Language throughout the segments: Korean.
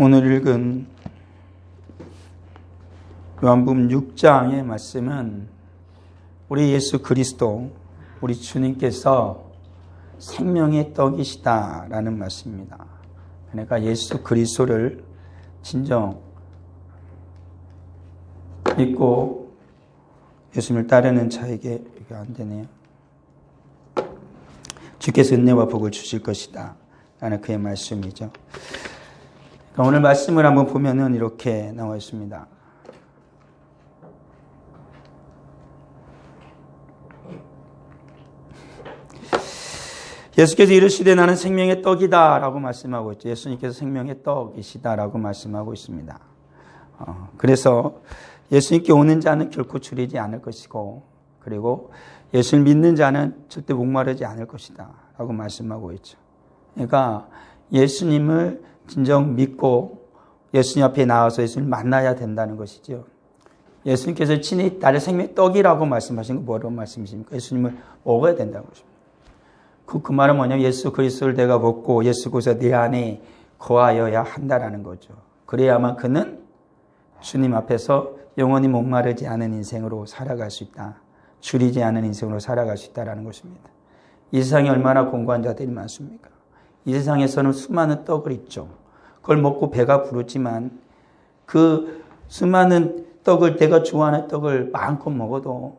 오늘 읽은 요한복음 6장의 말씀은 우리 예수 그리스도, 우리 주님께서 생명의 떡이시다라는 말씀입니다. 그러니까 예수 그리스도를 진정 믿고 예수님을 따르는 자에게 이게 안 되네요. 주께서 은혜와 복을 주실 것이다 라는 그의 말씀이죠. 오늘 말씀을 한번 보면은 이렇게 나와 있습니다. 예수께서 이르시되 나는 생명의 떡이다 라고 말씀하고 있죠. 예수님께서 생명의 떡이시다 라고 말씀하고 있습니다. 그래서 예수님께 오는 자는 결코 줄이지 않을 것이고, 그리고 예수를 믿는 자는 절대 목마르지 않을 것이다 라고 말씀하고 있죠. 그러니까 예수님을 진정 믿고 예수님 앞에 나와서 예수님을 만나야 된다는 것이죠. 예수님께서 친히 나를 생명의 떡이라고 말씀하신 거 뭐라고 말씀이십니까? 예수님을 먹어야 된다는 것입니다. 그 말은 뭐냐면 예수 그리스도를 내가 먹고 예수 그리스도 내 안에 거하여야 한다라는 거죠. 그래야만 그는 주님 앞에서 영원히 목마르지 않은 인생으로 살아갈 수 있다. 줄이지 않은 인생으로 살아갈 수 있다라는 것입니다. 이 세상에 얼마나 공고한 자들이 많습니까? 이 세상에서는 수많은 떡을 있죠. 그걸 먹고 배가 부르지만 그 수많은 떡을, 내가 좋아하는 떡을 마음껏 먹어도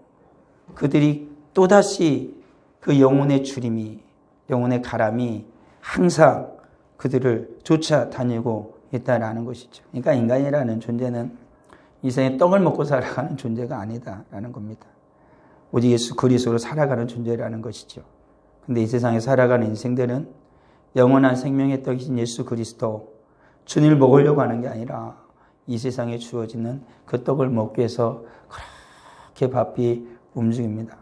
그들이 또다시 그 영혼의 주림이, 영혼의 가람이 항상 그들을 쫓아다니고 있다라는 것이죠. 그러니까 인간이라는 존재는 이 세상에 떡을 먹고 살아가는 존재가 아니다라는 겁니다. 오직 예수 그리스도로 살아가는 존재라는 것이죠. 근데 이 세상에 살아가는 인생들은 영원한 생명의 떡이신 예수 그리스도, 주님을 먹으려고 하는 게 아니라 이 세상에 주어지는 그 떡을 먹기 위해서 그렇게 바삐 움직입니다.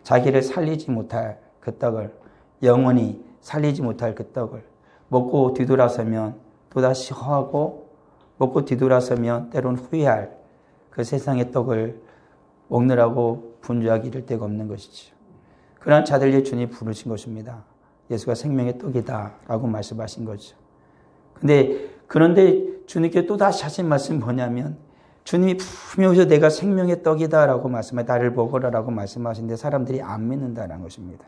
자기를 살리지 못할 그 떡을, 영원히 살리지 못할 그 떡을 먹고 뒤돌아서면 또다시 허하고, 먹고 뒤돌아서면 때론 후회할 그 세상의 떡을 먹느라고 분주하기 이를 데가 없는 것이죠. 그러한 자들을 주님이 부르신 것입니다. 예수가 생명의 떡이다 라고 말씀하신 거죠. 그런데 주님께 또 다시 하신 말씀이 뭐냐면, 주님이 분명히 내가 생명의 떡이다 라고 말씀하시고 나를 먹어라 라고 말씀하시는데 사람들이 안 믿는다는 것입니다.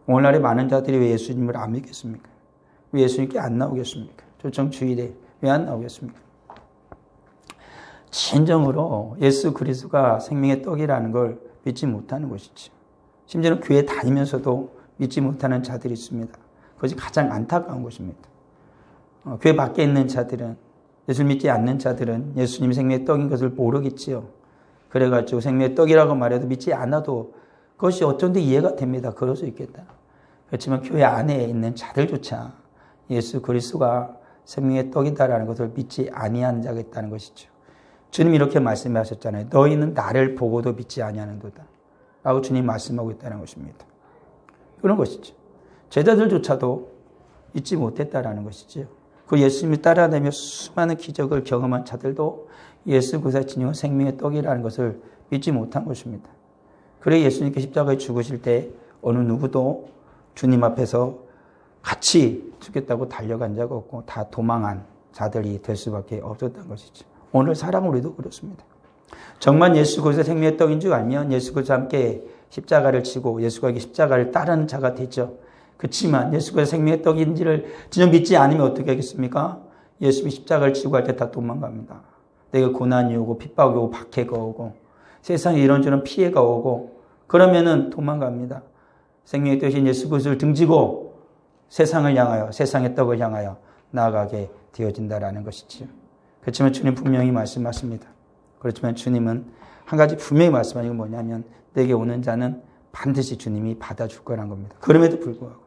오늘날에 많은 자들이 왜 예수님을 안 믿겠습니까? 왜 예수님께 안 나오겠습니까? 초청주일에 왜 안 나오겠습니까? 진정으로 예수 그리스도가 생명의 떡이라는 걸 믿지 못하는 것이죠. 심지어는 교회 다니면서도 믿지 못하는 자들이 있습니다. 그것이 가장 안타까운 것입니다. 교회 밖에 있는 자들은, 예수를 믿지 않는 자들은 예수님이 생명의 떡인 것을 모르겠지요. 그래가지고 생명의 떡이라고 말해도 믿지 않아도 그것이 어쩐데 이해가 됩니다. 그럴 수 있겠다. 그렇지만 교회 안에 있는 자들조차 예수 그리스도가 생명의 떡이다라는 것을 믿지 아니하는 자가 있다는 것이죠. 주님이 이렇게 말씀하셨잖아요. 너희는 나를 보고도 믿지 아니하는도다 라고 주님이 말씀하고 있다는 것입니다. 그런 것이죠. 제자들조차도 믿지 못했다라는 것이죠. 그 예수님을 따라다니며 수많은 기적을 경험한 자들도 예수 그리스도의 진정한 생명의 떡이라는 것을 믿지 못한 것입니다. 그래 예수님께 십자가에 죽으실 때 어느 누구도 주님 앞에서 같이 죽겠다고 달려간 자가 없고 다 도망한 자들이 될 수밖에 없었던 것이죠. 오늘 사람은 우리도 그렇습니다. 정말 예수 그리스도의 생명의 떡인 줄 알면 예수 그리스도와 함께 십자가를 지고 예수가 십자가를 따르는 자가 되죠. 그렇지만 예수가 생명의 떡인지를 진정 믿지 않으면 어떻게 하겠습니까? 예수님이 십자가를 지고 할 때 다 도망갑니다. 내가 고난이 오고 핍박이 오고 박해가 오고 세상에 이런저런 피해가 오고 그러면은 도망갑니다. 생명의 떡이신 예수 그리스도를 등지고 세상을 향하여, 세상의 떡을 향하여 나아가게 되어진다라는 것이지요. 그렇지만 주님 분명히 말씀하십니다. 그렇지만 주님은 한 가지 분명히 말씀하는 게 뭐냐면 내게 오는 자는 반드시 주님이 받아줄 거라는 겁니다. 그럼에도 불구하고.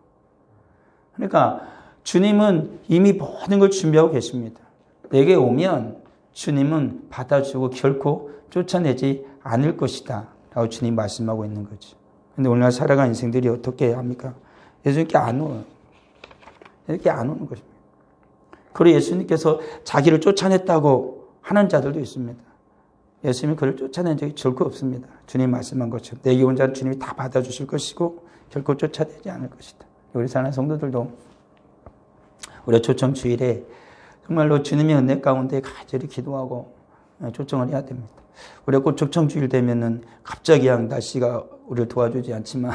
그러니까 주님은 이미 모든 걸 준비하고 계십니다. 내게 오면 주님은 받아주고 결코 쫓아내지 않을 것이다 라고 주님이 말씀하고 있는 거죠. 그런데 오늘날 살아가는 인생들이 어떻게 합니까? 예수님께 안 오요. 이렇게 안 오는 것입니다. 그리고 예수님께서 자기를 쫓아냈다고 하는 자들도 있습니다. 예수님이 그를 쫓아낸 적이 절코 없습니다. 주님 말씀한 것처럼 내게 온 자는 주님이 다 받아주실 것이고 결코 쫓아내지 않을 것이다. 우리 사랑하는 성도들도 우리 초청 주일에 정말로 주님의 은혜 가운데 간절히 기도하고 초청을 해야 됩니다. 우리가 꼭 초청주일 되면은 갑자기 날씨가 우리를 도와주지 않지만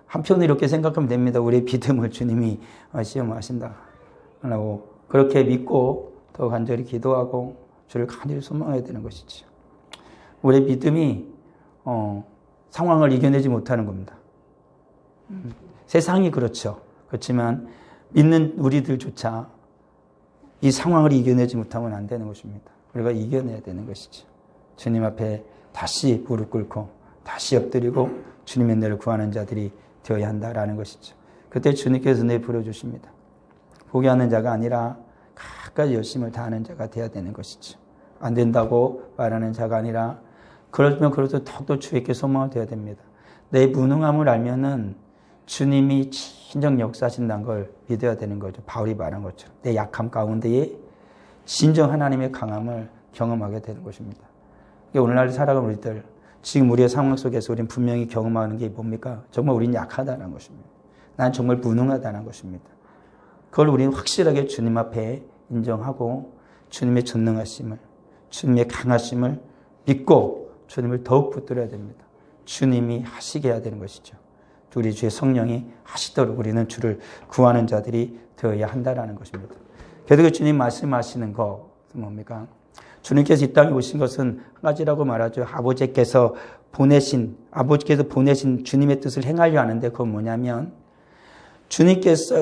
한편으로 이렇게 생각하면 됩니다. 우리의 믿음을 주님이 시험하신다라고 그렇게 믿고 더 간절히 기도하고 주를 간절히 소망해야 되는 것이죠. 우리의 믿음이 상황을 이겨내지 못하는 겁니다. 세상이 그렇죠. 그렇지만 믿는 우리들조차 이 상황을 이겨내지 못하면 안 되는 것입니다. 우리가 이겨내야 되는 것이죠. 주님 앞에 다시 무릎 꿇고 다시 엎드리고 주님의 은혜를 구하는 자들이 되어야 한다라는 것이죠. 그때 주님께서 은혜 부어주십니다. 포기하는 자가 아니라 끝까지 열심을 다하는 자가 되어야 되는 것이죠. 안 된다고 말하는 자가 아니라 그러면 그래도 더욱더 주에게 소망을 되어야 됩니다. 내 무능함을 알면은 주님이 진정 역사하신다는 걸 믿어야 되는 거죠. 바울이 말한 것처럼 내 약함 가운데에 진정 하나님의 강함을 경험하게 되는 것입니다. 오늘날 살아가는 우리들 지금 우리의 상황 속에서 우리는 분명히 경험하는 게 뭡니까? 정말 우리는 약하다는 것입니다. 난 정말 무능하다는 것입니다. 그걸 우리는 확실하게 주님 앞에 인정하고 주님의 전능하심을 주님의 강하심을 믿고 주님을 더욱 붙들어야 됩니다. 주님이 하시게 해야 되는 것이죠. 우리 주의 성령이 하시도록 우리는 주를 구하는 자들이 되어야 한다는 것입니다. 그래서 주님 말씀하시는 거 뭡니까? 주님께서 이 땅에 오신 것은 한 가지라고 말하죠. 아버지께서 보내신 주님의 뜻을 행하려 하는데 그건 뭐냐면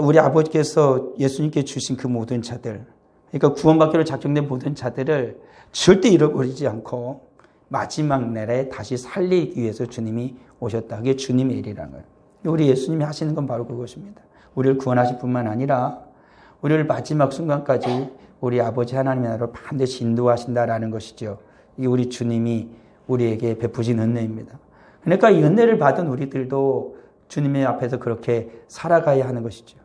우리 아버지께서 예수님께 주신 그 모든 자들, 그러니까 구원받기로 작정된 모든 자들을 절대 잃어버리지 않고 마지막 날에 다시 살리기 위해서 주님이 오셨다. 그게 주님의 일이라는 거예요. 우리 예수님이 하시는 건 바로 그것입니다. 우리를 구원하실 뿐만 아니라 우리를 마지막 순간까지 우리 아버지 하나님의 나라로 반드시 인도하신다라는 것이죠. 이게 우리 주님이 우리에게 베푸신 은혜입니다. 그러니까 이 은혜를 받은 우리들도 주님의 앞에서 그렇게 살아가야 하는 것이죠.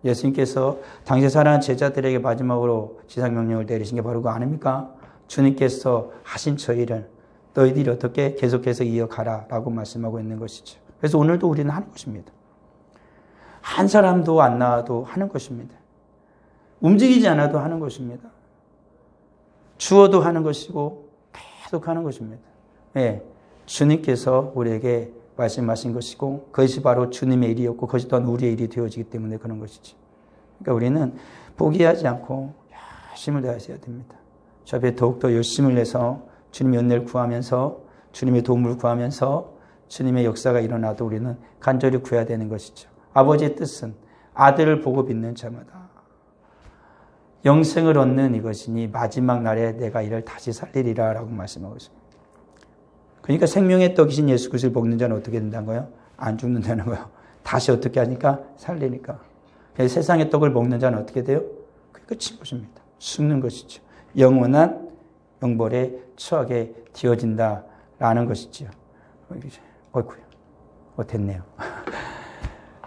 예수님께서 당시 사랑하는 제자들에게 마지막으로 지상명령을 내리신 게 바로 그거 아닙니까? 주님께서 하신 저 일을 너희들이 어떻게 계속해서 이어가라 라고 말씀하고 있는 것이죠. 그래서 오늘도 우리는 하는 것입니다. 한 사람도 안 나와도 하는 것입니다. 움직이지 않아도 하는 것입니다. 주어도 하는 것이고 계속 하는 것입니다. 네, 주님께서 우리에게 말씀하신 것이고 그것이 바로 주님의 일이었고 그것이 또한 우리의 일이 되어지기 때문에 그런 것이지. 그러니까 우리는 포기하지 않고 열심을 다해야 됩니다. 저 앞에 더욱더 열심을 내서 주님의 은혜를 구하면서 주님의 도움을 구하면서 주님의 역사가 일어나도 우리는 간절히 구해야 되는 것이죠. 아버지의 뜻은 아들을 보고 믿는 자마다 영생을 얻는 이것이니 마지막 날에 내가 이를 다시 살리리라 라고 말씀하고 있습니다. 그러니까 생명의 떡이신 예수 그리스도를 먹는 자는 어떻게 된다는 거예요? 안 죽는다는 거예요. 다시 어떻게 하니까? 살리니까. 세상의 떡을 먹는 자는 어떻게 돼요? 그게 끝인 것입니다. 죽는 것이죠. 영원한 영벌에 처하게 되어진다라는 것이죠. 어이구야. 됐네요.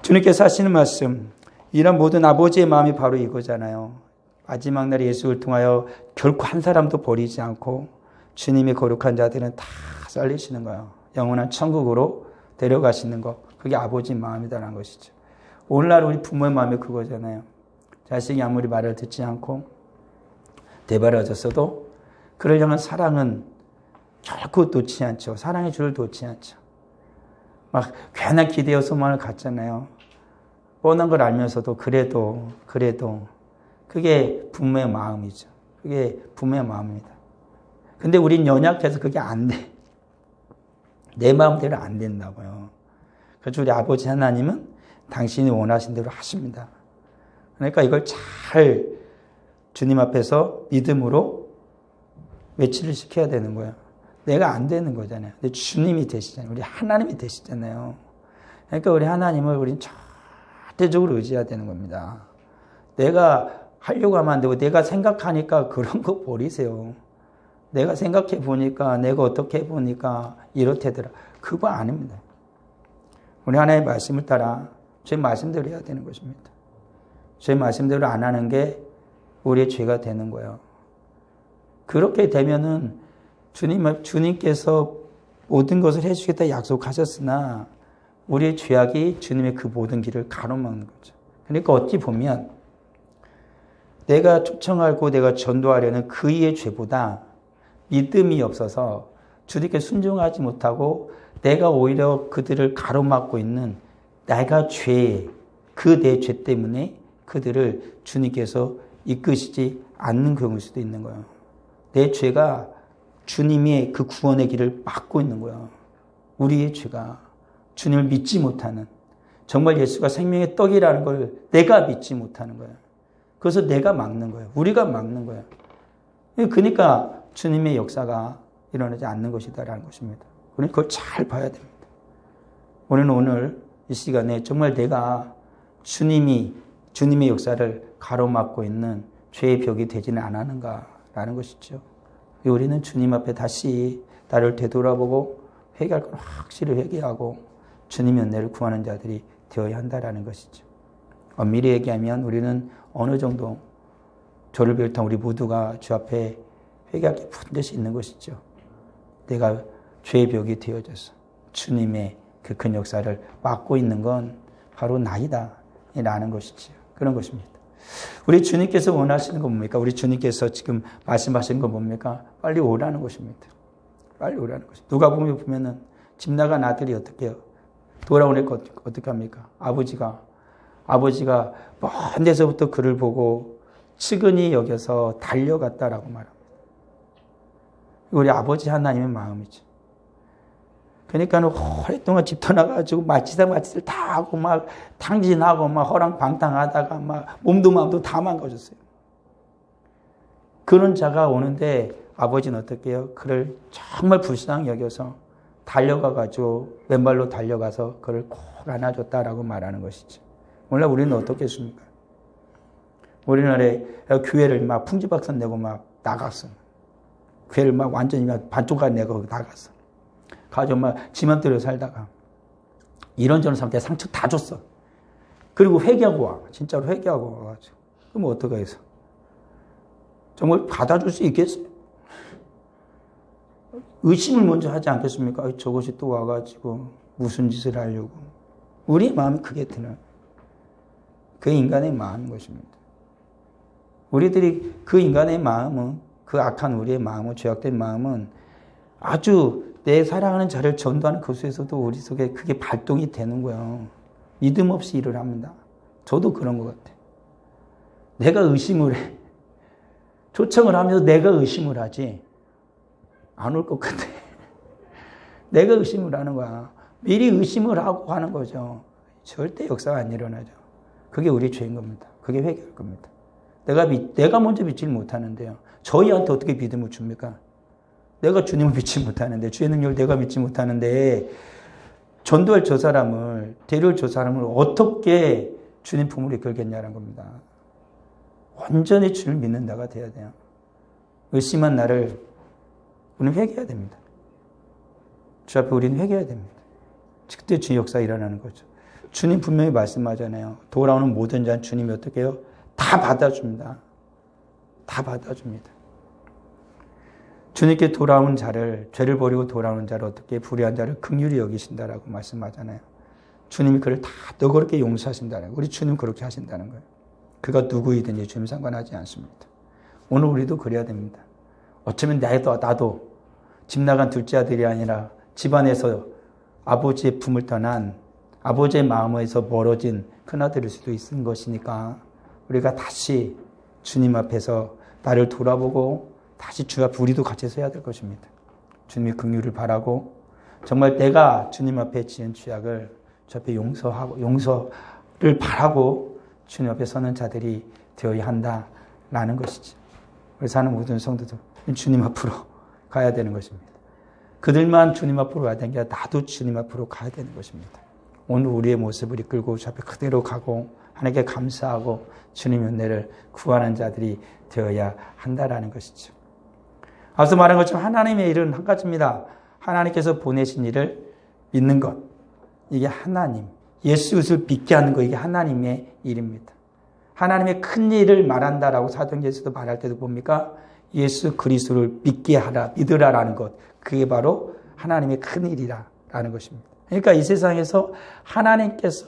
주님께서 하시는 말씀, 이런 모든 아버지의 마음이 바로 이거잖아요. 마지막 날에 예수를 통하여 결코 한 사람도 버리지 않고 주님의 거룩한 자들은 다 살리시는 거예요. 영원한 천국으로 데려가시는 거. 그게 아버지의 마음이다라는 것이죠. 오늘날 우리 부모의 마음이 그거잖아요. 자식이 아무리 말을 듣지 않고 대바라졌어도 그를 향한 사랑은 결코 놓지 않죠. 사랑의 줄을 놓지 않죠. 막 괜한 기대어 소망을 갖잖아요. 뻔한 걸 알면서도 그래도 그게 부모의 마음이죠. 그게 부모의 마음입니다. 근데 우린 연약해서 그게 안 돼. 내 마음대로 안 된다고요. 그래서 우리 아버지 하나님은 당신이 원하신 대로 하십니다. 그러니까 이걸 잘 주님 앞에서 믿음으로 외치를 시켜야 되는 거예요. 내가 안 되는 거잖아요. 근데 주님이 되시잖아요. 우리 하나님이 되시잖아요. 그러니까 우리 하나님을 우린 절대적으로 의지해야 되는 겁니다. 내가 하려고 하면 안 되고 내가 생각하니까 그런 거 버리세요. 내가 생각해 보니까 내가 어떻게 해 보니까 이렇대더라. 그거 아닙니다. 우리 하나님의 말씀을 따라 제 말씀대로 해야 되는 것입니다. 제 말씀대로 안 하는 게 우리의 죄가 되는 거예요. 그렇게 되면은 주님께서 모든 것을 해주겠다 약속하셨으나 우리의 죄악이 주님의 그 모든 길을 가로막는 거죠. 그러니까 어찌 보면 내가 초청하고 내가 전도하려는 그의 죄보다 믿음이 없어서 주님께 순종하지 못하고 내가 오히려 그들을 가로막고 있는 내가 그 내 죄 때문에 그들을 주님께서 이끄시지 않는 경우일 수도 있는 거예요. 내 죄가 주님의 그 구원의 길을 막고 있는 거예요. 우리의 죄가 주님을 믿지 못하는, 정말 예수가 생명의 떡이라는 걸 내가 믿지 못하는 거예요. 그래서 내가 막는 거예요. 우리가 막는 거예요. 그러니까 주님의 역사가 일어나지 않는 것이다라는 것입니다. 우리는 그걸 잘 봐야 됩니다. 우리는 오늘 이 시간에 정말 내가 주님의 역사를 가로막고 있는 죄의 벽이 되지는 않았는가라는 것이죠. 우리는 주님 앞에 다시 나를 되돌아보고 회개할 건 확실히 회개하고 주님의 은혜를 구하는 자들이 되어야 한다라는 것이죠. 엄밀히 얘기하면 우리는 어느 정도 저를 비롯한 우리 모두가 주 앞에 회개할 게 반드시 있는 것이죠. 내가 죄의 벽이 되어져서 주님의 그 큰 역사를 막고 있는 건 바로 나이다 라는 것이죠. 그런 것입니다. 우리 주님께서 원하시는 건 뭡니까? 우리 주님께서 지금 말씀하시는 건 뭡니까? 빨리 오라는 것입니다. 빨리 오라는 것입니다. 누가복음에 보면은 집 나간 아들이 어떻게 해요? 돌아오니까 어떻게 합니까? 아버지가 먼 데서부터 그를 보고 측은히 여겨서 달려갔다라고 말합니다. 우리 아버지 하나님의 마음이죠. 그러니까는 오랫동안 집 떠나가지고 마취들 다 하고 막 탕진하고 막 허랑방탕하다가 막 몸도 마음도 다 망가졌어요. 그런 자가 오는데 아버지는 어떻게 해요? 그를 정말 불쌍히 여겨서 달려가가지고 왼발로 달려가서 그를 꼭 안아줬다라고 말하는 것이죠. 오늘 우리는 어떻겠습니까? 우리나라에 교회를 막 풍지박산 내고 막 나갔어. 교회를 막 완전히 반쪽까지 내고 나갔어. 가지고 막 지맘대로 살다가 이런저런 사람한테 상처 다 줬어. 그리고 회개하고 와. 진짜로 회개하고 와가지고. 그럼 어떡해 해서? 정말 받아줄 수 있겠어요? 의심을 먼저 하지 않겠습니까? 저것이 또 와가지고 무슨 짓을 하려고. 우리의 마음이 그게 드는 그 인간의 마음인 것입니다. 우리들이 그 인간의 마음은, 그 악한 우리의 마음은, 죄악된 마음은 아주 내 사랑하는 자를 전도하는 그 속에서도 우리 속에 그게 발동이 되는 거예요. 믿음 없이 일을 합니다. 저도 그런 것 같아요. 내가 의심을 해. 초청을 하면서 내가 의심을 하지. 안 올 것 같아. 내가 의심을 하는 거야. 미리 의심을 하고 하는 거죠. 절대 역사가 안 일어나죠. 그게 우리 죄인 겁니다. 그게 회개할 겁니다. 내가 먼저 믿지를 못하는데요. 저희한테 어떻게 믿음을 줍니까? 내가 주님을 믿지 못하는데, 주의 능력을 내가 믿지 못하는데, 전도할 저 사람을, 데려올 저 사람을 어떻게 주님 품으로 이끌겠냐는 겁니다. 완전히 주를 믿는 자가 돼야 돼요. 의심한 나를 우리는 회개해야 됩니다. 주 앞에 우리는 회개해야 됩니다. 그때 주의 역사가 일어나는 거죠. 주님 분명히 말씀하잖아요. 돌아오는 모든 자는 주님이 어떻게 해요? 다 받아줍니다. 다 받아줍니다. 주님께 돌아온 자를, 죄를 버리고 돌아오는 자를 어떻게 불의한 자를 긍휼히 여기신다라고 말씀하잖아요. 주님이 그를 다 너그럽게 용서하신다는 거예요. 우리 주님 그렇게 하신다는 거예요. 그가 누구이든지 주님 상관하지 않습니다. 오늘 우리도 그래야 됩니다. 어쩌면 나도 집 나간 둘째 아들이 아니라 집안에서 아버지의 품을 떠난 아버지의 마음에서 멀어진 큰아들일 수도 있는 것이니까 우리가 다시 주님 앞에서 나를 돌아보고 다시 주 앞에 우리도 같이 서야 될 것입니다. 주님의 긍휼을 바라고 정말 내가 주님 앞에 지은 죄악을 주 앞에 용서를 바라고 주님 앞에 서는 자들이 되어야 한다라는 것이지. 우리 사는 모든 성도들 주님 앞으로 가야 되는 것입니다. 그들만 주님 앞으로 가야 되는 게 아니라 나도 주님 앞으로 가야 되는 것입니다. 오늘 우리의 모습을 이끌고 주 앞에 그대로 가고 하나님께 감사하고 주님의 은혜를 구하는 자들이 되어야 한다라는 것이죠. 앞서 말한 것처럼 하나님의 일은 한 가지입니다. 하나님께서 보내신 일을 믿는 것. 이게 하나님, 예수 그리스도를 믿게 하는 것, 이게 하나님의 일입니다. 하나님의 큰 일을 말한다라고 사도행전에서도 말할 때도 봅니까? 예수 그리스도를 믿게 하라, 믿으라라는 것. 그게 바로 하나님의 큰 일이라는 것입니다. 그러니까 이 세상에서 하나님께서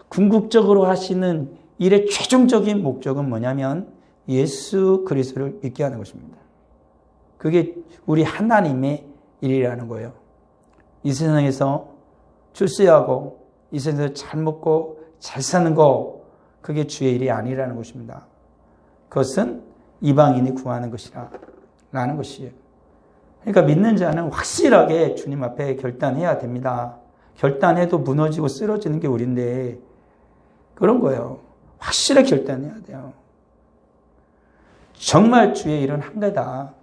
궁극적으로 하시는 일의 최종적인 목적은 뭐냐면 예수 그리스도를 믿게 하는 것입니다. 그게 우리 하나님의 일이라는 거예요. 이 세상에서 출세하고 이 세상에서 잘 먹고 잘 사는 거, 그게 주의 일이 아니라는 것입니다. 그것은 이방인이 구하는 것이라는 것이에요. 그러니까 믿는 자는 확실하게 주님 앞에 결단해야 됩니다. 결단해도 무너지고 쓰러지는 게 우리인데 그런 거예요. 확실하게 결단해야 돼요. 정말 주의 일은 한 가다.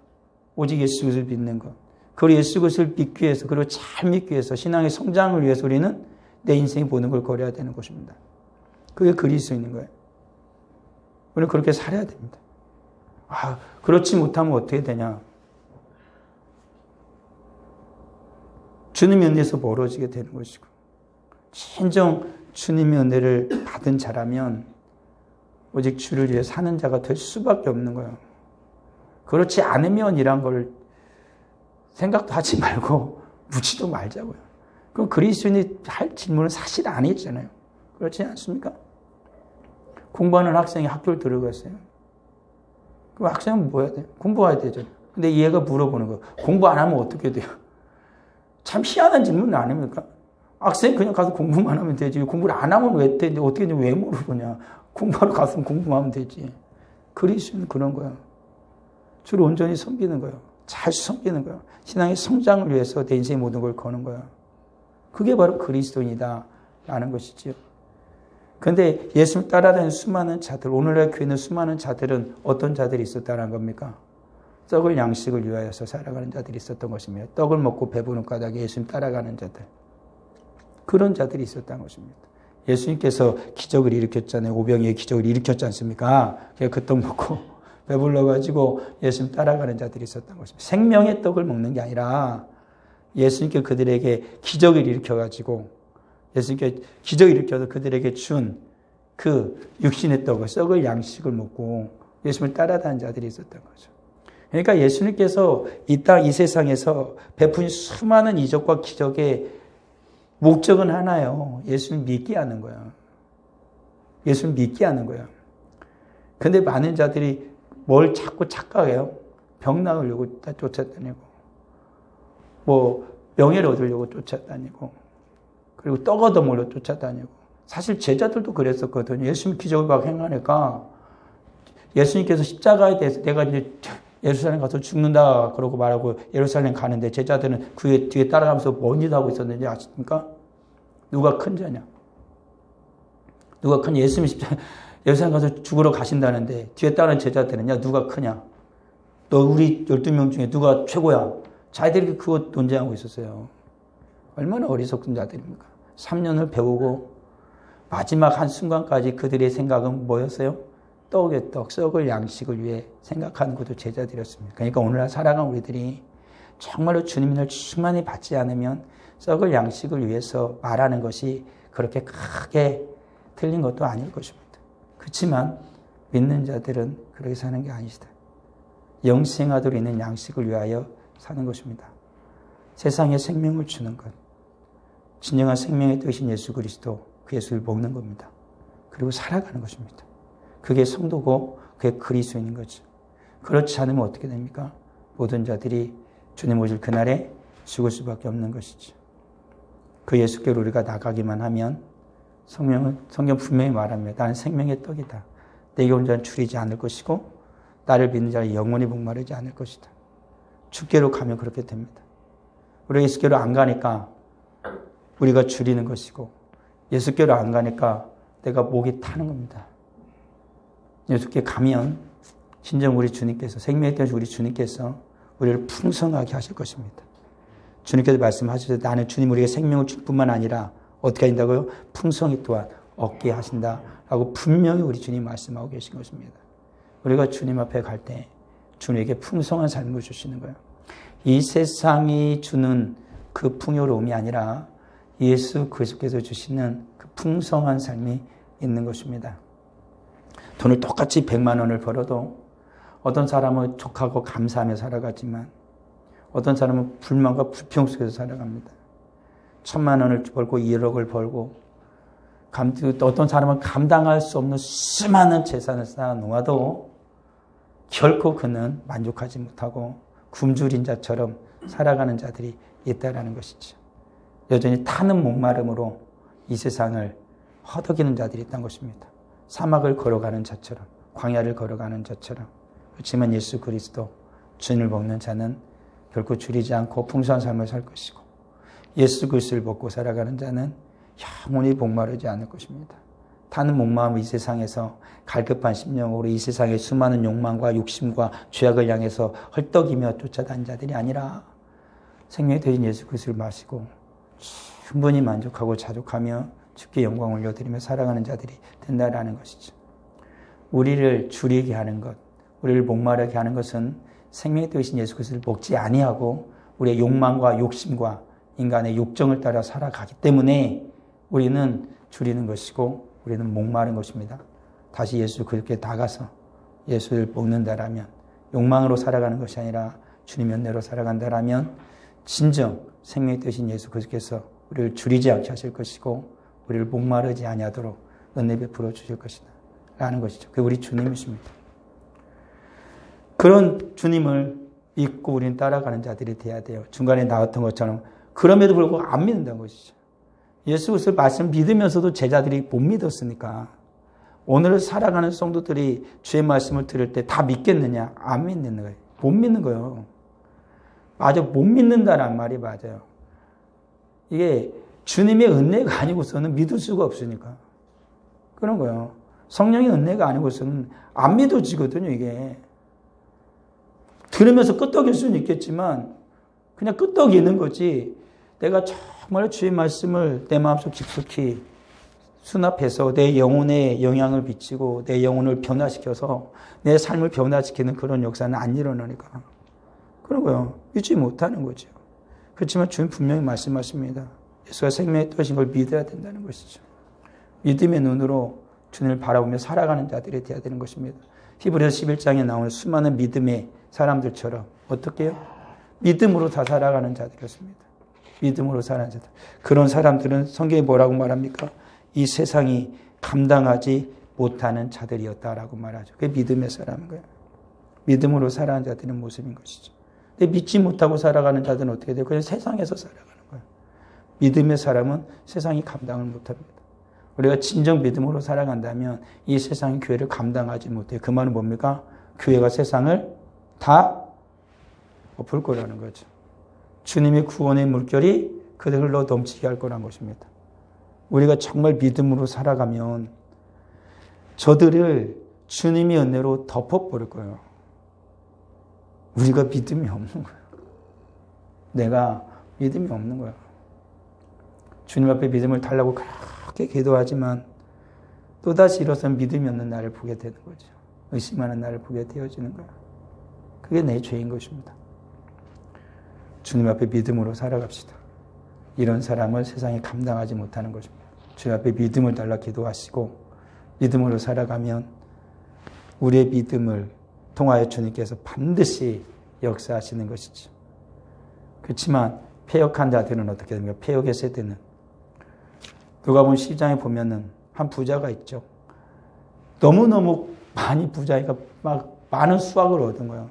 오직 예수 그리스도를 믿는 것. 그리고 예수 그리스도를 믿기 위해서, 그리고 잘 믿기 위해서, 신앙의 성장을 위해서 우리는 내 인생이 보는 걸 버려야 되는 것입니다. 그게 그리스도인 거예요. 우리는 그렇게 살아야 됩니다. 그렇지 못하면 어떻게 되냐? 주님의 은혜에서 멀어지게 되는 것이고, 진정 주님의 은혜를 받은 자라면 오직 주를 위해 사는 자가 될 수밖에 없는 거예요. 그렇지 않으면 이란 걸 생각도 하지 말고 묻지도 말자고요. 그럼 그리스도인이 할 질문은 사실 아니잖아요. 그렇지 않습니까? 공부하는 학생이 학교를 들어갔어요. 그럼 학생은 뭐 해야 돼요? 공부해야 되죠. 근데 얘가 물어보는 거예요. 공부 안 하면 어떻게 돼요? 참 희한한 질문 아닙니까? 학생이 그냥 가서 공부만 하면 되지. 공부를 안 하면 왜 되는데 어떻게 왜 물어보냐. 공부하러 갔으면 공부하면 되지. 그리스도는 그런 거예요. 주를 온전히 섬기는 거예요. 잘 섬기는 거예요. 신앙의 성장을 위해서 내 인생의 모든 걸 거는 거예요. 그게 바로 그리스도인이다 라는 것이지요. 그런데 예수를 따라다니는 수많은 자들, 오늘날 교회는 수많은 자들은 어떤 자들이 있었다는 겁니까? 떡을 양식을 위하여서 살아가는 자들이 있었던 것입니다. 떡을 먹고 배부른 까닭에 예수님 따라가는 자들. 그런 자들이 있었다는 것입니다. 예수님께서 기적을 일으켰잖아요. 오병이의 기적을 일으켰지 않습니까? 그 떡 먹고 배불러가지고 예수님 따라가는 자들이 있었던 것입니다. 생명의 떡을 먹는 게 아니라 예수님께 그들에게 기적을 일으켜가지고 예수님께 기적을 일으켜서 그들에게 준 그 육신의 떡을, 썩을 양식을 먹고 예수님을 따라다니는 자들이 있었던 거죠. 그러니까 예수님께서 이 땅, 이 세상에서 베푸신 수많은 이적과 기적의 목적은 하나예요. 예수님 믿게 하는 거야. 예수님 믿게 하는 거야. 근데 많은 자들이 뭘 자꾸 착각해요. 병 나으려고 쫓아다니고, 명예를 얻으려고 쫓아다니고, 그리고 떡 얻어먹으려고 쫓아다니고. 사실 제자들도 그랬었거든요. 예수님 기적을 막 행하니까 예수님께서 십자가에 대해서 내가 이제 예루살렘 가서 죽는다 그러고 말하고 예루살렘 가는데 제자들은 그 뒤에 따라가면서 뭔 짓 하고 있었는지 아십니까? 누가 큰 자냐? 누가 큰 예수님 예루살렘 가서 죽으러 가신다는데 뒤에 따르는 제자들은 야 누가 크냐? 너 우리 12명 중에 누가 최고야? 자기들이 그거 논쟁하고 있었어요. 얼마나 어리석은 자들입니까? 3년을 배우고 마지막 한순간까지 그들의 생각은 뭐였어요? 떡의 떡, 썩을 양식을 위해 생각하는 것도 제자들이었습니다. 그러니까 오늘날 살아간 우리들이 정말로 주님을 충만히 받지 않으면 썩을 양식을 위해서 말하는 것이 그렇게 크게 틀린 것도 아닐 것입니다. 그렇지만 믿는 자들은 그렇게 사는 게 아니시다. 영생하도록 있는 양식을 위하여 사는 것입니다. 세상에 생명을 주는 것, 진정한 생명의 뜻인 예수 그리스도, 그 예수를 먹는 겁니다. 그리고 살아가는 것입니다. 그게 성도고 그게 그리스도인 거죠. 그렇지 않으면 어떻게 됩니까? 모든 자들이 주님 오실 그날에 죽을 수밖에 없는 것이죠. 그 예수께로 우리가 나가기만 하면 성경 분명히 말합니다. 나는 생명의 떡이다. 내게 온 자는 줄이지 않을 것이고 나를 믿는 자는 영원히 목마르지 않을 것이다. 주께로 가면 그렇게 됩니다. 우리가 예수께로 안 가니까 우리가 줄이는 것이고 예수께로 안 가니까 내가 목이 타는 겁니다. 예수께 가면 진정 우리 주님께서, 생명의 떡 우리 주님께서 우리를 풍성하게 하실 것입니다. 주님께서 말씀하셔서 나는 주님 우리에게 생명을 줄 뿐만 아니라 어떻게 한다고요? 풍성히 또한 얻게 하신다라고 분명히 우리 주님 말씀하고 계신 것입니다. 우리가 주님 앞에 갈 때 주님에게 풍성한 삶을 주시는 거예요. 이 세상이 주는 그 풍요로움이 아니라 예수 그리스도께서 주시는 그 풍성한 삶이 있는 것입니다. 돈을 똑같이 100만 원을 벌어도 어떤 사람은 족하고 감사하며 살아가지만 어떤 사람은 불만과 불평 속에서 살아갑니다. 1000만 원을 벌고 1억을 벌고 어떤 사람은 감당할 수 없는 수많은 재산을 쌓아놓아도 결코 그는 만족하지 못하고 굶주린 자처럼 살아가는 자들이 있다라는 것이죠. 여전히 타는 목마름으로 이 세상을 허덕이는 자들이 있다는 것입니다. 사막을 걸어가는 자처럼, 광야를 걸어가는 자처럼. 그렇지만 예수 그리스도 주님을 먹는 자는 결코 줄이지 않고 풍성한 삶을 살 것이고, 예수 그리스도를 먹고 살아가는 자는 영원히 목마르지 않을 것입니다. 타는 목마름은 이 세상에서 갈급한 심령으로 이 세상의 수많은 욕망과 욕심과 죄악을 향해서 헐떡이며 쫓아다닌 자들이 아니라 생명이 되신 예수 그리스도를 마시고 충분히 만족하고 자족하며 주께 영광을 올려드리며 살아가는 자들이 된다라는 것이죠. 우리를 줄이게 하는 것, 우리를 목마르게 하는 것은 생명이 되신 예수 그리스도를 먹지 아니하고 우리의 욕망과 욕심과 인간의 욕정을 따라 살아가기 때문에 우리는 줄이는 것이고 우리는 목마른 것입니다. 다시 예수 그리스도께 나가서 예수를 먹는다라면, 욕망으로 살아가는 것이 아니라 주님 연대로 살아간다라면 진정 생명이 되신 예수 그리스도께서 우리를 줄이지 않게 하실 것이고 우리를 목마르지 아니하도록 은혜 베풀어 주실 것이다 라는 것이죠. 그게 우리 주님이십니다. 그런 주님을 믿고 우리는 따라가는 자들이 돼야 돼요. 중간에 나왔던 것처럼 그럼에도 불구하고 안 믿는다는 것이죠. 예수 그리스도의 말씀을 믿으면서도 제자들이 못 믿었으니까 오늘 살아가는 성도들이 주의 말씀을 들을 때 다 믿겠느냐? 안 믿는 거예요. 못 믿는 거예요. 맞아, 못 믿는다는 말이 맞아요. 이게 주님의 은혜가 아니고서는 믿을 수가 없으니까 그런 거예요. 성령의 은혜가 아니고서는 안 믿어지거든요. 이게 들으면서 끄떡일 수는 있겠지만 그냥 끄떡이는 거지, 내가 정말 주의 말씀을 내 마음속 깊숙이 수납해서 내 영혼에 영향을 미치고 내 영혼을 변화시켜서 내 삶을 변화시키는 그런 역사는 안 일어나니까 그런 거예요. 믿지 못하는 거죠. 그렇지만 주님 분명히 말씀하십니다. 예수가 생명의 뜻인 걸 믿어야 된다는 것이죠. 믿음의 눈으로 주님을 바라보며 살아가는 자들이 되어야 되는 것입니다. 히브리서 11장에 나오는 수많은 믿음의 사람들처럼 어떻게 해요? 믿음으로 다 살아가는 자들이었습니다. 믿음으로 살아가는 자들. 그런 사람들은 성경이 뭐라고 말합니까? 이 세상이 감당하지 못하는 자들이었다라고 말하죠. 그게 믿음의 사람인 거예요. 믿음으로 살아가는 자들의 모습인 것이죠. 근데 믿지 못하고 살아가는 자들은 어떻게 돼요? 그냥 세상에서 살아가는 거예요. 믿음의 사람은 세상이 감당을 못합니다. 우리가 진정 믿음으로 살아간다면 이 세상의 교회를 감당하지 못해요. 그 말은 뭡니까? 교회가 세상을 다 엎을 거라는 거죠. 주님의 구원의 물결이 그들로 넘치게 할 거라는 것입니다. 우리가 정말 믿음으로 살아가면 저들을 주님의 은혜로 덮어버릴 거예요. 우리가 믿음이 없는 거예요. 내가 믿음이 없는 거예요. 주님 앞에 믿음을 달라고 그렇게 기도하지만 또다시 일어선 믿음이 없는 나를 보게 되는 거죠. 의심하는 나를 보게 되어지는 거예요. 그게 내 죄인 것입니다. 주님 앞에 믿음으로 살아갑시다. 이런 사람을 세상이 감당하지 못하는 것입니다. 주님 앞에 믿음을 달라 기도하시고 믿음으로 살아가면 우리의 믿음을 통하여 주님께서 반드시 역사하시는 것이죠. 그렇지만 패역한 자들은 어떻게 됩니까? 패역의 세대는 누가복음 12장에 보면은 한 부자가 있죠. 너무너무 많이 부자니까 막 많은 수확을 얻은 거예요.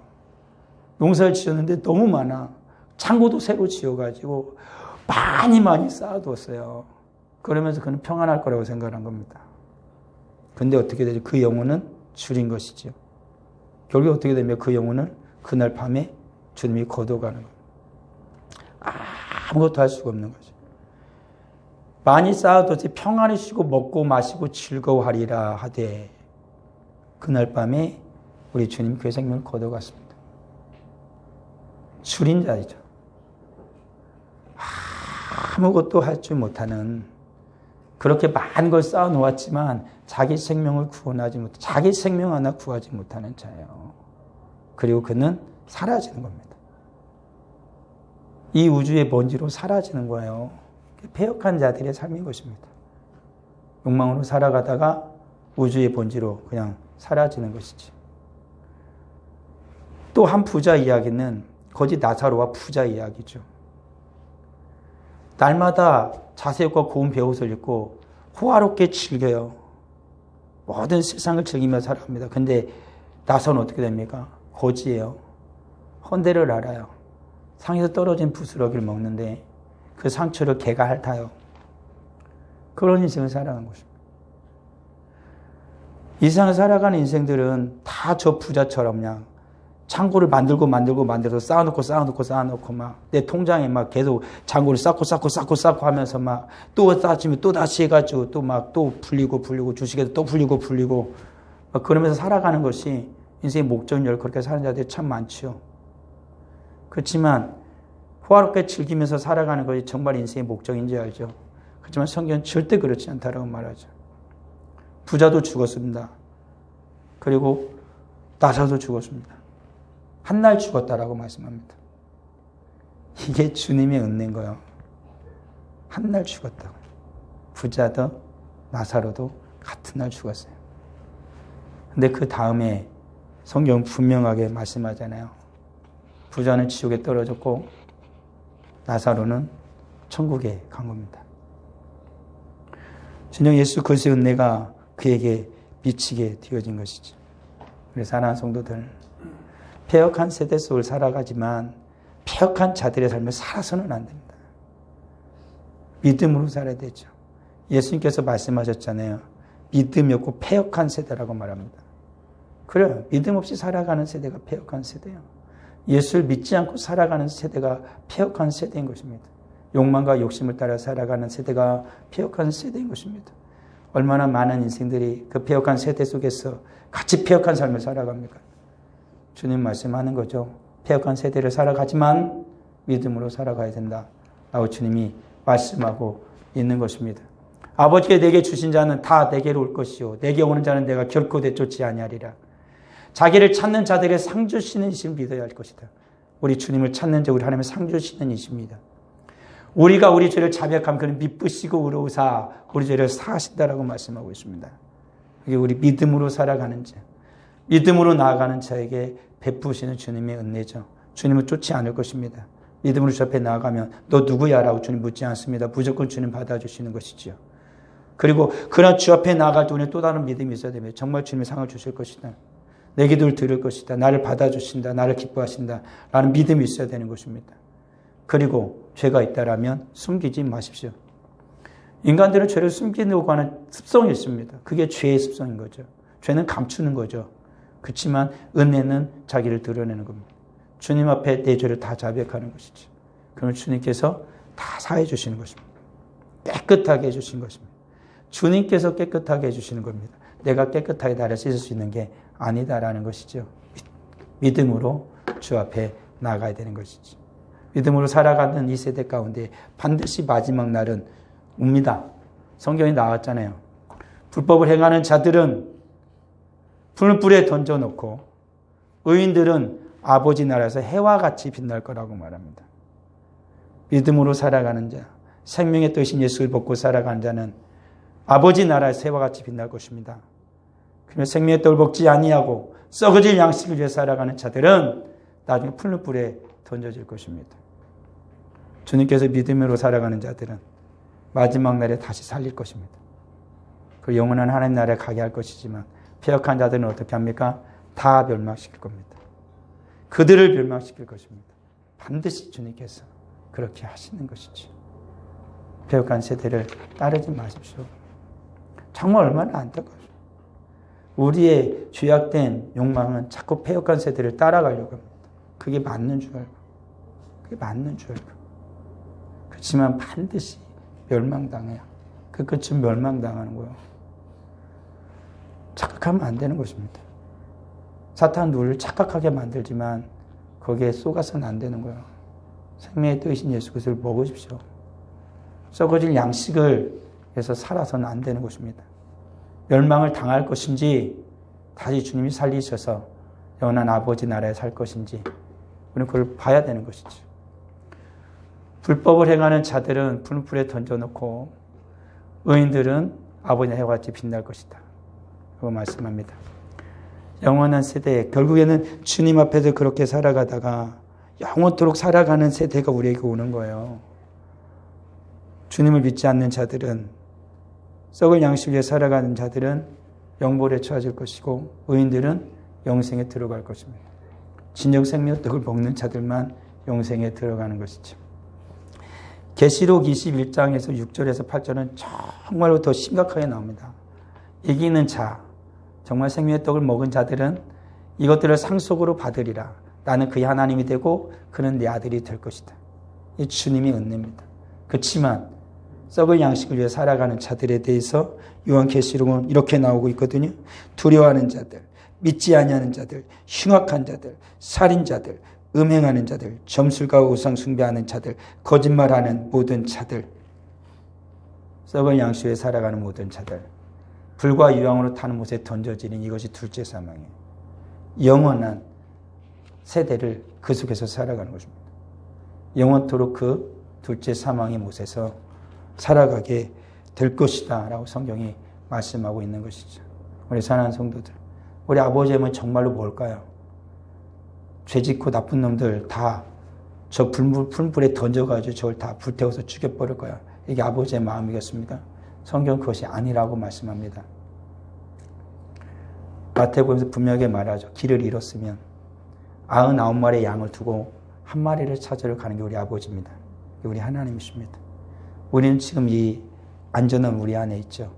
농사를 지었는데 너무 많아. 창고도 새로 지어가지고 많이 쌓아뒀어요. 그러면서 그는 평안할 거라고 생각한 겁니다. 근데 어떻게 되죠? 그 영혼은 줄인 것이죠. 결국 어떻게 되면 그 영혼은 그날 밤에 주님이 거둬가는 거예요. 아무것도 할 수가 없는 거죠. 많이 쌓아뒀지 평안히 쉬고 먹고 마시고 즐거워하리라 하되 그날 밤에 우리 주님 그 생명을 거둬갔습니다. 줄인 자이죠. 아무것도 할 줄 못하는, 그렇게 많은 걸 쌓아놓았지만 자기 생명을 구원하지 못, 자기 생명 하나 구하지 못하는 자예요. 그리고 그는 사라지는 겁니다. 이 우주의 먼지로 사라지는 거예요. 패역한 자들의 삶인 것입니다. 욕망으로 살아가다가 우주의 번지로 그냥 사라지는 것이지. 또 한 부자 이야기는 거짓 나사로와 부자 이야기죠. 날마다 자세히 고운 베옷을 입고 호화롭게 즐겨요. 모든 세상을 즐기며 살아갑니다. 근데 나서는 어떻게 됩니까? 거지예요. 헌데를 알아요. 상에서 떨어진 부스러기를 먹는데 그 상처를 개가 핥아요. 그런 인생을 살아가는 것입니다. 이 세상을 살아가는 인생들은 다 저 부자처럼 그냥 창고를 만들고 쌓아놓고 막 내 통장에 막 계속 창고를 쌓고 하면서 막 또 쌓으면 또 다시 해가지고 또 막 또 불리고 주식에도 또 불리고 막 그러면서 살아가는 것이 인생의 목적인 그렇게 사는 자들이 참 많지요. 그렇지만 호화롭게 즐기면서 살아가는 것이 정말 인생의 목적인지 알죠. 그렇지만 성경은 절대 그렇지 않다라고 말하죠. 부자도 죽었습니다. 그리고 나사도 죽었습니다. 한날 죽었다라고 말씀합니다. 이게 주님의 은혜인 거예요. 한날 죽었다고. 부자도 나사로도 같은 날 죽었어요. 근데 그 다음에 성경 분명하게 말씀하잖아요. 부자는 지옥에 떨어졌고 나사로는 천국에 간 겁니다. 주님 예수 그리스도의 은혜가 그에게 미치게 되어진 것이죠. 우리 사랑하는 성도들, 패역한 세대 속을 살아가지만 패역한 자들의 삶을 살아서는 안 됩니다. 믿음으로 살아야 되죠. 예수님께서 말씀하셨잖아요. 믿음이 없고 패역한 세대라고 말합니다. 그래요. 믿음 없이 살아가는 세대가 패역한 세대예요. 예수를 믿지 않고 살아가는 세대가 패역한 세대인 것입니다. 욕망과 욕심을 따라 살아가는 세대가 패역한 세대인 것입니다. 얼마나 많은 인생들이 그 패역한 세대 속에서 같이 패역한 삶을 살아갑니까? 주님 말씀하는 거죠. 패역한 세대를 살아가지만 믿음으로 살아가야 된다. 라고 주님이 말씀하고 있는 것입니다. 아버지께 내게 주신 자는 다 내게로 올 것이요 내게 오는 자는 내가 결코 내쫓지 아니하리라. 자기를 찾는 자들의 상 주시는 이심을 믿어야 할 것이다. 우리 주님을 찾는 자 우리 하나님의 상 주시는 이십니다. 우리가 우리 죄를 자백하면 그는 미쁘시고 의로우사 우리 죄를 사하신다라고 말씀하고 있습니다. 이게 우리 믿음으로 살아가는 자, 믿음으로 나아가는 자에게 베푸시는 주님의 은혜죠. 주님은 쫓지 않을 것입니다. 믿음으로 주 앞에 나아가면 너 누구야? 라고 주님 묻지 않습니다. 무조건 주님 받아주시는 것이죠. 그리고 그러나 주 앞에 나아갈 때 우리는 또 다른 믿음이 있어야 됩니다. 정말 주님이 상을 주실 것이다. 내 기도를 들을 것이다. 나를 받아주신다. 나를 기뻐하신다. 라는 믿음이 있어야 되는 것입니다. 그리고 죄가 있다라면 숨기지 마십시오. 인간들은 죄를 숨기려고 하는 습성이 있습니다. 그게 죄의 습성인 거죠. 죄는 감추는 거죠. 그렇지만 은혜는 자기를 드러내는 겁니다. 주님 앞에 내 죄를 다 자백하는 것이죠. 그러면 주님께서 다 사해 주시는 것입니다. 깨끗하게 해주신 것입니다. 주님께서 깨끗하게 해주시는 겁니다. 내가 깨끗하게 나를 씻을 수 있는 게 아니다라는 것이죠. 믿음으로 주 앞에 나가야 되는 것이죠. 믿음으로 살아가는 이 세대 가운데 반드시 마지막 날은 옵니다. 성경이 나왔잖아요. 불법을 행하는 자들은 불불에 던져놓고 의인들은 아버지 나라에서 해와 같이 빛날 거라고 말합니다. 믿음으로 살아가는 자, 생명의 뜻인 예수를 벗고 살아가는 자는 아버지 나라에서 해와 같이 빛날 것입니다. 그러면 생명의 떡을 먹지 아니하고 썩어질 양식을 위해 살아가는 자들은 나중에 풀른 불에 던져질 것입니다. 주님께서 믿음으로 살아가는 자들은 마지막 날에 다시 살릴 것입니다. 그 영원한 하나님 나라에 가게 할 것이지만 패역한 자들은 어떻게 합니까? 다 멸망시킬 겁니다. 그들을 멸망시킬 것입니다. 반드시 주님께서 그렇게 하시는 것이죠. 패역한 세대를 따르지 마십시오. 정말 얼마나 안타까워요. 우리의 죄악된 욕망은 자꾸 패역한 세대를 따라가려고 합니다. 그게 맞는 줄 알고. 그게 맞는 줄 알고. 그렇지만 반드시 멸망당해요. 그 끝은 멸망당하는 거예요. 착각하면 안 되는 것입니다. 사탄은 우리를 착각하게 만들지만 거기에 속아서는 안 되는 거예요. 생명의 뜻인 예수 그리스도를 먹으십시오. 썩어질 양식을 해서 살아서는 안 되는 것입니다. 멸망을 당할 것인지 다시 주님이 살리셔서 영원한 아버지 나라에 살 것인지 우리는 그걸 봐야 되는 것이죠. 불법을 행하는 자들은 불에 던져놓고 의인들은 아버지 해와 같이 빛날 것이다. 라고 말씀합니다. 영원한 세대, 결국에는 주님 앞에서 그렇게 살아가다가 영원토록 살아가는 세대가 우리에게 오는 거예요. 주님을 믿지 않는 자들은, 썩을 양식 위에 살아가는 자들은 영벌에 처해질 것이고 의인들은 영생에 들어갈 것입니다. 진정 생명의 떡을 먹는 자들만 영생에 들어가는 것이죠. 계시록 21장에서 6절에서 8절은 정말로 더 심각하게 나옵니다. 이기는 자, 정말 생명의 떡을 먹은 자들은 이것들을 상속으로 받으리라. 나는 그의 하나님이 되고 그는 내 아들이 될 것이다. 이 주님이 은혜입니다. 그렇지만 썩을 양식을 위해 살아가는 자들에 대해서 요한계시록은 이렇게 나오고 있거든요. 두려워하는 자들, 믿지 아니하는 자들, 흉악한 자들, 살인자들, 음행하는 자들, 점술과 우상 숭배하는 자들, 거짓말하는 모든 자들, 썩은 양식 위에 살아가는 모든 자들, 불과 유황으로 타는 못에 던져지는 이것이 둘째 사망이에요. 영원한 세대를 그 속에서 살아가는 것입니다. 영원토록 그 둘째 사망의 못에서 살아가게 될 것이다 라고 성경이 말씀하고 있는 것이죠. 우리 사랑하는 성도들, 우리 아버지의 마음은 정말로 뭘까요? 죄짓고 나쁜 놈들 다 저 풀불에 던져가지고 저걸 다 불태워서 죽여버릴 거야. 이게 아버지의 마음이겠습니까? 성경은 그것이 아니라고 말씀합니다. 마태복음에서 분명하게 말하죠. 길을 잃었으면 99마리의 양을 두고 한 마리를 찾으러 가는 게 우리 아버지입니다. 우리 하나님이십니다. 우리는 지금 이 안전함 우리 안에 있죠.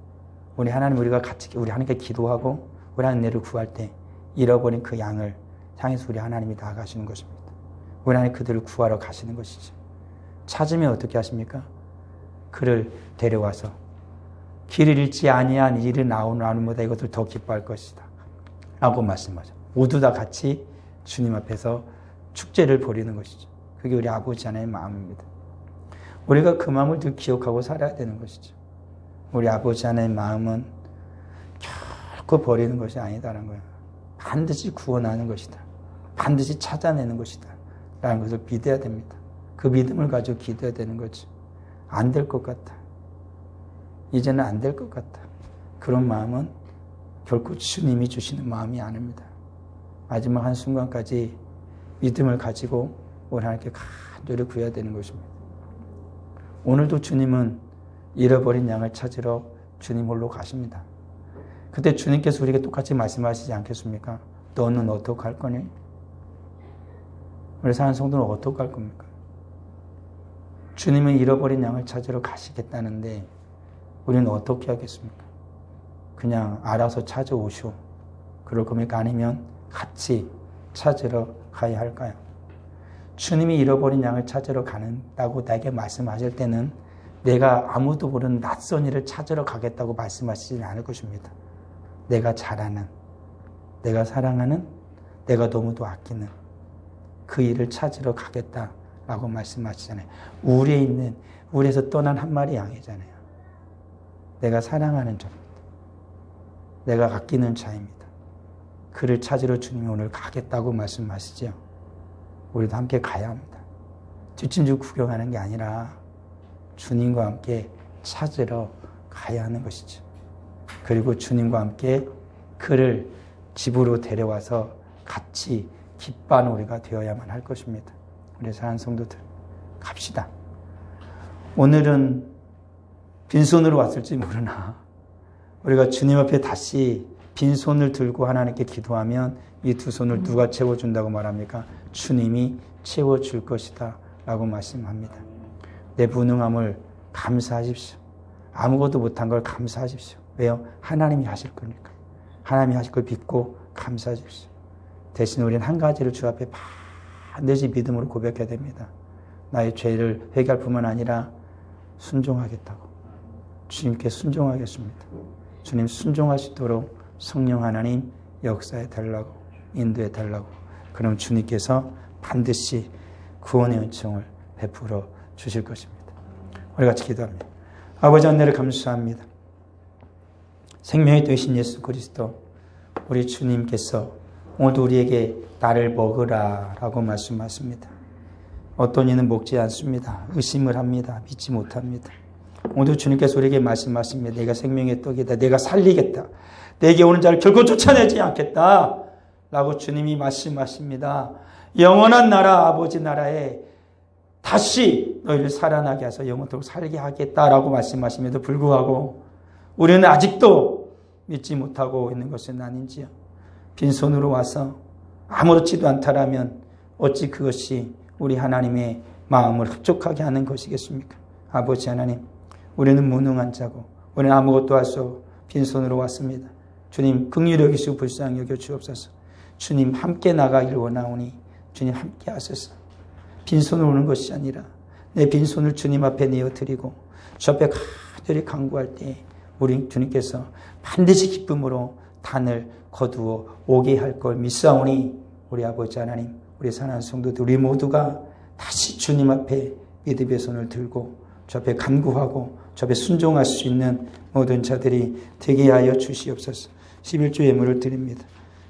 우리 하나님, 우리가 같이 우리 하나님께 기도하고 우리 하나님 은혜를 구할 때 잃어버린 그 양을 향해서 우리 하나님이 나아가시는 것입니다. 우리 하나님 그들을 구하러 가시는 것이죠. 찾으면 어떻게 하십니까? 그를 데려와서 길을 잃지 아니한 이를 나오는보다 이것을 더 기뻐할 것이다 라고 말씀하죠. 모두 다 같이 주님 앞에서 축제를 벌이는 것이죠. 그게 우리 아버지 하나님의 마음입니다. 우리가 그 마음을 늘 기억하고 살아야 되는 것이죠. 우리 아버지 하나님의 마음은 결코 버리는 것이 아니다라는 거예요. 반드시 구원하는 것이다. 반드시 찾아내는 것이다 라는 것을 믿어야 됩니다. 그 믿음을 가지고 기도해야 되는 거죠. 안 될 것 같다. 이제는 안 될 것 같다. 그런 마음은 결코 주님이 주시는 마음이 아닙니다. 마지막 한순간까지 믿음을 가지고 우리 하나님께 간절히 구해야 되는 것입니다. 오늘도 주님은 잃어버린 양을 찾으러 주님 홀로 가십니다. 그때 주님께서 우리에게 똑같이 말씀하시지 않겠습니까? 너는 어떻게 할 거니? 우리 사는 성도는 어떻게 할 겁니까? 주님은 잃어버린 양을 찾으러 가시겠다는데 우리는 어떻게 하겠습니까? 그냥 알아서 찾아오시오. 그럴 겁니까? 아니면 같이 찾으러 가야 할까요? 주님이 잃어버린 양을 찾으러 가는다고 나에게 말씀하실 때는 내가 아무도 모르는 낯선 일을 찾으러 가겠다고 말씀하시지 않을 것입니다. 내가 잘 아는, 내가 사랑하는, 내가 너무도 아끼는 그 일을 찾으러 가겠다라고 말씀하시잖아요. 우리에서 떠난 한 마리 양이잖아요. 내가 사랑하는 자입니다. 내가 아끼는 자입니다. 그를 찾으러 주님이 오늘 가겠다고 말씀하시죠. 우리도 함께 가야 합니다. 뒷짐지고 구경하는 게 아니라 주님과 함께 찾으러 가야 하는 것이죠. 그리고 주님과 함께 그를 집으로 데려와서 같이 기뻐하는 우리가 되어야만 할 것입니다. 우리 사랑하는 성도들, 갑시다. 오늘은 빈손으로 왔을지 모르나 우리가 주님 앞에 다시 빈손을 들고 하나님께 기도하면 이 두 손을 누가 채워준다고 말합니까? 주님이 채워줄 것이다 라고 말씀합니다. 내 무능함을 감사하십시오. 아무것도 못한 걸 감사하십시오. 왜요? 하나님이 하실 거니까. 하나님이 하실 걸 믿고 감사하십시오. 대신 우리는 한 가지를 주 앞에 반드시 믿음으로 고백해야 됩니다. 나의 죄를 회개할 뿐만 아니라 순종하겠다고. 주님께 순종하겠습니다. 주님 순종하시도록 성령 하나님 역사해 달라고, 인도해 달라고. 그럼 주님께서 반드시 구원의 은총을 베풀어 주실 것입니다. 우리 같이 기도합니다. 아버지 은혜를 감사합니다. 생명이 되신 예수 그리스도, 우리 주님께서 오늘도 우리에게 나를 먹으라 라고 말씀하십니다. 어떤 이는 먹지 않습니다. 의심을 합니다. 믿지 못합니다. 오늘도 주님께서 우리에게 말씀하십니다. 내가 생명의 떡이다. 내가 살리겠다. 내게 오는 자를 결코 쫓아내지 않겠다 라고 주님이 말씀하십니다. 영원한 나라, 아버지 나라에 다시 너희를 살아나게 해서 영원토록 살게 하겠다라고 말씀하심에도 불구하고 우리는 아직도 믿지 못하고 있는 것은 아닌지요. 빈손으로 와서 아무렇지도 않다라면 어찌 그것이 우리 하나님의 마음을 흡족하게 하는 것이겠습니까? 아버지 하나님, 우리는 무능한 자고 우리는 아무것도 할 수 없고 빈손으로 왔습니다. 주님 긍휼히 여기시고 불쌍히 여겨 주옵소서. 주님 함께 나가기를 원하오니 주님 함께 하소서. 빈손으로 오는 것이 아니라 내 빈손을 주님 앞에 내어드리고 주 앞에 간절히 간구할 때 우리 주님께서 반드시 기쁨으로 단을 거두어 오게 할 걸 믿사오니 우리 아버지 하나님, 우리 사랑하는 성도들 우리 모두가 다시 주님 앞에 믿음의 손을 들고 주 앞에 간구하고 주 앞에 순종할 수 있는 모든 자들이 되게 하여 주시옵소서. 11조 예물을 드립니다.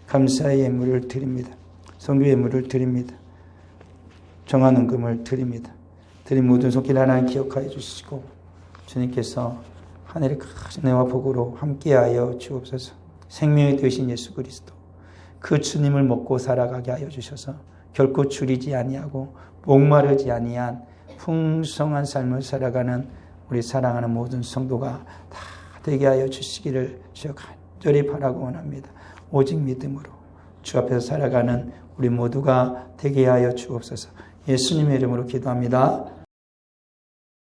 감사의 예물을 드립니다. 성교 예물을 드립니다. 정한 금을 드립니다. 드린 모든 손길 하나님 기억하여 주시고 주님께서 하늘의 큰 은혜와 복으로 함께하여 주옵소서. 생명이 되신 예수 그리스도 그 주님을 먹고 살아가게 하여 주셔서 결코 줄이지 아니하고 목마르지 아니한 풍성한 삶을 살아가는 우리 사랑하는 모든 성도가 다 되게 하여 주시기를 주여 간절히 바라고 원합니다. 오직 믿음으로 주 앞에서 살아가는 우리 모두가 되게 하여 주옵소서. 예수님의 이름으로 기도합니다.